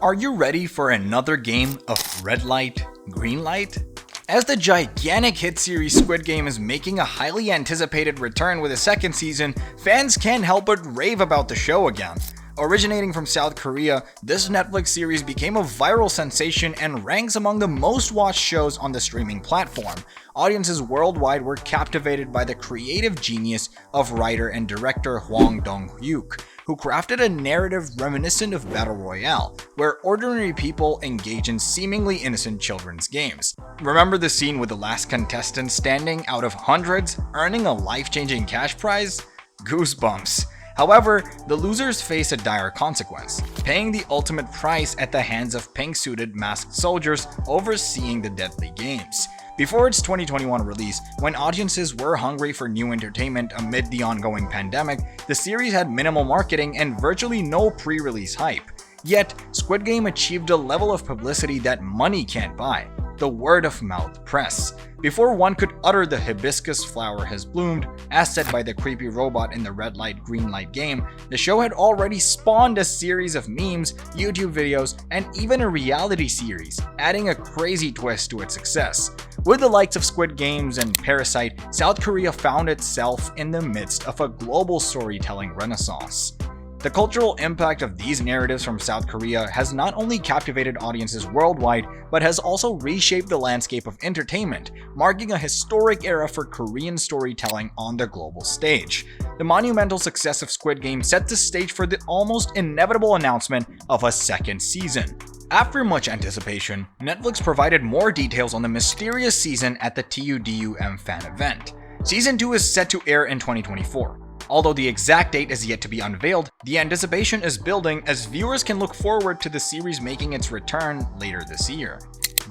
Are you ready for another game of red light, green light? As the gigantic hit series Squid Game is making a highly anticipated return with a second season, fans can't help but rave about the show again. Originating from South Korea, this Netflix series became a viral sensation and ranks among the most watched shows on the streaming platform. Audiences worldwide were captivated by the creative genius of writer and director Hwang Dong-hyuk, who crafted a narrative reminiscent of Battle Royale, where ordinary people engage in seemingly innocent children's games. Remember the scene with the last contestant standing out of hundreds, earning a life-changing cash prize? Goosebumps. However, the losers face a dire consequence, paying the ultimate price at the hands of pink-suited masked soldiers overseeing the deadly games. Before its 2021 release, when audiences were hungry for new entertainment amid the ongoing pandemic, the series had minimal marketing and virtually no pre-release hype. Yet, Squid Game achieved a level of publicity that money can't buy: the word-of-mouth press. Before one could utter "the hibiscus flower has bloomed," as said by the creepy robot in the red light green light game, the show had already spawned a series of memes, YouTube videos, and even a reality series, adding a crazy twist to its success. With the likes of Squid Games and Parasite, South Korea found itself in the midst of a global storytelling renaissance. The cultural impact of these narratives from South Korea has not only captivated audiences worldwide, but has also reshaped the landscape of entertainment, marking a historic era for Korean storytelling on the global stage. The monumental success of Squid Game set the stage for the almost inevitable announcement of a second season. After much anticipation, Netflix provided more details on the mysterious season at the TUDUM fan event. Season 2 is set to air in 2024. Although the exact date is yet to be unveiled, the anticipation is building as viewers can look forward to the series making its return later this year.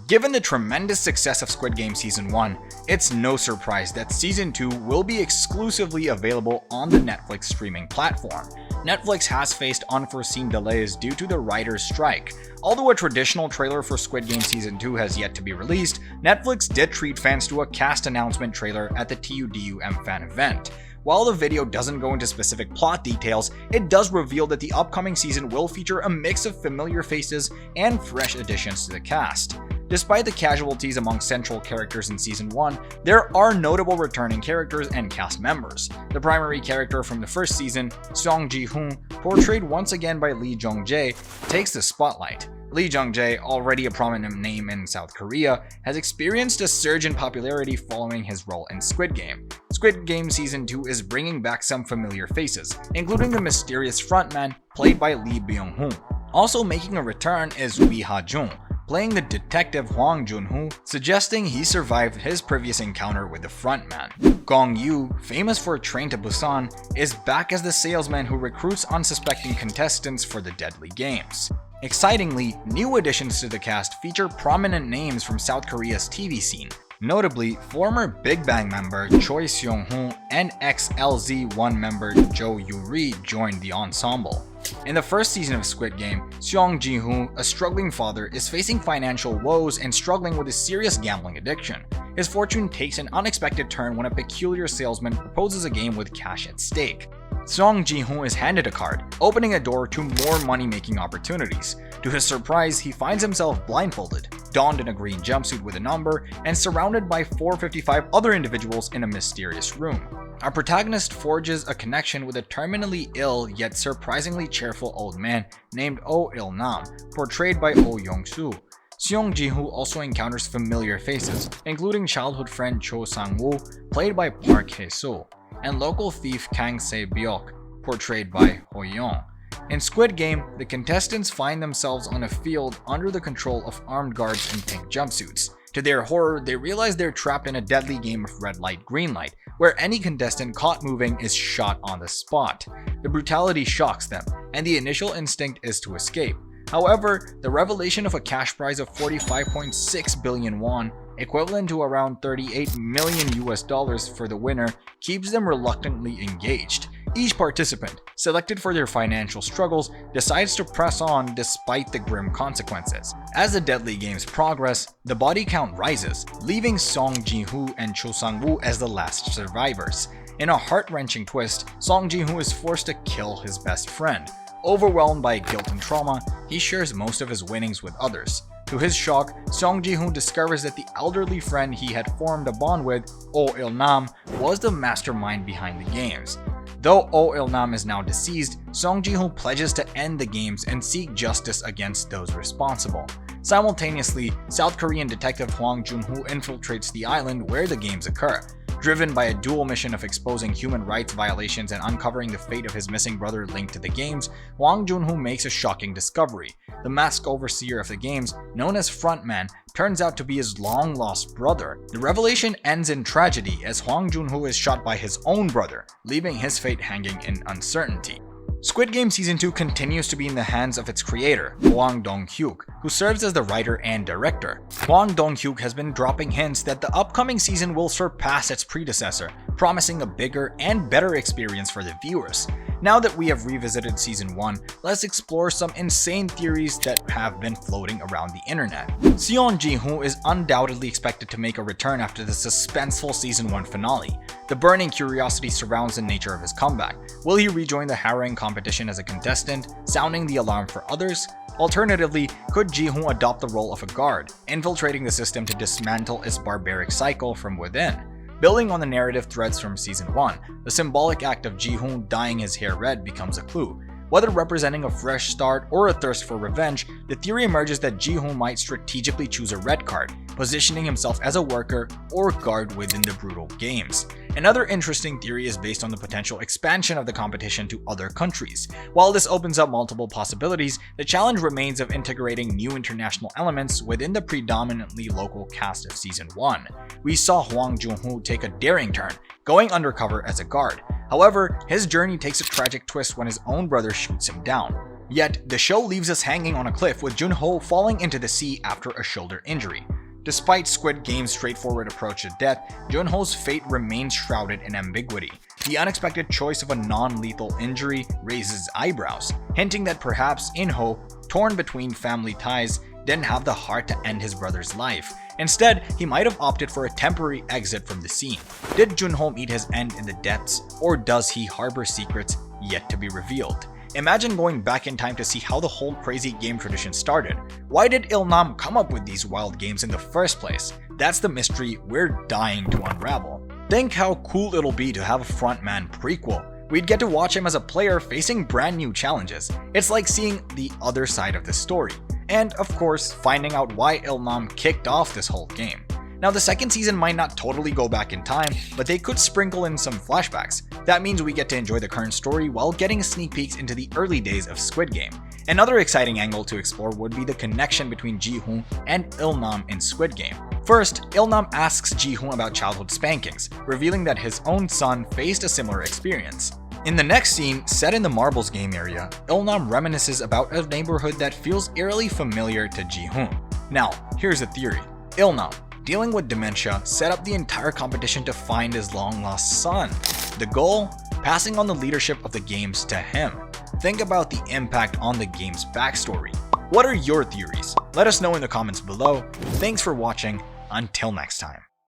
Given the tremendous success of Squid Game Season 1, it's no surprise that Season 2 will be exclusively available on the Netflix streaming platform. Netflix has faced unforeseen delays due to the writer's strike. Although a traditional trailer for Squid Game Season 2 has yet to be released, Netflix did treat fans to a cast announcement trailer at the TUDUM fan event. While the video doesn't go into specific plot details, it does reveal that the upcoming season will feature a mix of familiar faces and fresh additions to the cast. Despite the casualties among central characters in Season 1, there are notable returning characters and cast members. The primary character from the first season, Song Ji-hoon, portrayed once again by Lee Jung-jae, takes the spotlight. Lee Jung-jae, already a prominent name in South Korea, has experienced a surge in popularity following his role in Squid Game. Squid Game Season 2 is bringing back some familiar faces, including the mysterious frontman played by Lee Byung-hun. Also making a return is Lee Ha-jung, playing the detective Hwang Jun-ho, suggesting he survived his previous encounter with the frontman. Gong Yoo, famous for Train to Busan, is back as the salesman who recruits unsuspecting contestants for the deadly games. Excitingly, new additions to the cast feature prominent names from South Korea's TV scene. Notably, former Big Bang member Choi Seong-ho and ex-LZ1 member Jo Yoo-ri joined the ensemble. In the first season of Squid Game, Seong Ji-hoon, a struggling father, is facing financial woes and struggling with a serious gambling addiction. His fortune takes an unexpected turn when a peculiar salesman proposes a game with cash at stake. Song Ji-hoon is handed a card, opening a door to more money-making opportunities. To his surprise, he finds himself blindfolded, donned in a green jumpsuit with a number, and surrounded by 455 other individuals in a mysterious room. Our protagonist forges a connection with a terminally ill yet surprisingly cheerful old man named Oh Il-nam, portrayed by Oh Yong-soo. Seong Ji-hoon also encounters familiar faces, including childhood friend Cho Sang-woo, played by Park Hae-soo, and local thief Kang Se-byok, portrayed by Ho Yeon. In Squid Game, the contestants find themselves on a field under the control of armed guards in pink jumpsuits. To their horror, they realize they're trapped in a deadly game of red light, green light, where any contestant caught moving is shot on the spot. The brutality shocks them, and the initial instinct is to escape. However, the revelation of a cash prize of 45.6 billion won, equivalent to around $38 million for the winner, keeps them reluctantly engaged. Each participant, selected for their financial struggles, decides to press on despite the grim consequences. As the deadly games progress, the body count rises, leaving Song Ji-hoon and Cho Sang-woo as the last survivors. In a heart-wrenching twist, Song Ji-hoon is forced to kill his best friend. Overwhelmed by guilt and trauma, he shares most of his winnings with others. To his shock, Song Ji-hoon discovers that the elderly friend he had formed a bond with, Oh Il-nam, was the mastermind behind the games. Though Oh Il-nam is now deceased, Song Ji-hoon pledges to end the games and seek justice against those responsible. Simultaneously, South Korean detective Hwang Jun-ho infiltrates the island where the games occur. Driven by a dual mission of exposing human rights violations and uncovering the fate of his missing brother linked to the games, Hwang Jun-ho makes a shocking discovery. The masked overseer of the games, known as Frontman, turns out to be his long-lost brother. The revelation ends in tragedy as Hwang Jun-ho is shot by his own brother, leaving his fate hanging in uncertainty. Squid Game Season 2 continues to be in the hands of its creator, Hwang Dong-hyuk, who serves as the writer and director. Hwang Dong-hyuk has been dropping hints that the upcoming season will surpass its predecessor, promising a bigger and better experience for the viewers. Now that we have revisited Season 1, let's explore some insane theories that have been floating around the internet. Seon Ji-hoo is undoubtedly expected to make a return after the suspenseful Season 1 finale. The burning curiosity surrounds the nature of his comeback. Will he rejoin the harrowing competition as a contestant, sounding the alarm for others? Alternatively, could Ji-hoon adopt the role of a guard, infiltrating the system to dismantle its barbaric cycle from within? Building on the narrative threads from Season 1, the symbolic act of Ji-hoon dyeing his hair red becomes a clue. Whether representing a fresh start or a thirst for revenge, the theory emerges that Ji-hoon might strategically choose a red card, positioning himself as a worker or guard within the brutal games. Another interesting theory is based on the potential expansion of the competition to other countries. While this opens up multiple possibilities, the challenge remains of integrating new international elements within the predominantly local cast of Season 1. We saw Hwang Jun-ho take a daring turn, going undercover as a guard. However, his journey takes a tragic twist when his own brother shoots him down. Yet, the show leaves us hanging on a cliff with Jun-ho falling into the sea after a shoulder injury. Despite Squid Game's straightforward approach to death, Jun-ho's fate remains shrouded in ambiguity. The unexpected choice of a non-lethal injury raises eyebrows, hinting that perhaps In-ho, torn between family ties, didn't have the heart to end his brother's life. Instead, he might have opted for a temporary exit from the scene. Did Jun-ho meet his end in the depths, or does he harbor secrets yet to be revealed? Imagine going back in time to see how the whole crazy game tradition started. Why did Il-nam come up with these wild games in the first place? That's the mystery we're dying to unravel. Think how cool it'll be to have a Frontman prequel. We'd get to watch him as a player facing brand new challenges. It's like seeing the other side of the story. And of course, finding out why Il-nam kicked off this whole game. Now, the second season might not totally go back in time, but they could sprinkle in some flashbacks. That means we get to enjoy the current story while getting sneak peeks into the early days of Squid Game. Another exciting angle to explore would be the connection between Ji-hoon and Il-nam in Squid Game. First, Il-nam asks Ji-hoon about childhood spankings, revealing that his own son faced a similar experience. In the next scene, set in the marbles game area, Il-nam reminisces about a neighborhood that feels eerily familiar to Ji-hoon. Now, here's a theory. Il-nam, dealing with dementia, set up the entire competition to find his long-lost son. The goal? Passing on the leadership of the games to him. Think about the impact on the game's backstory. What are your theories? Let us know in the comments below. Thanks for watching. Until next time.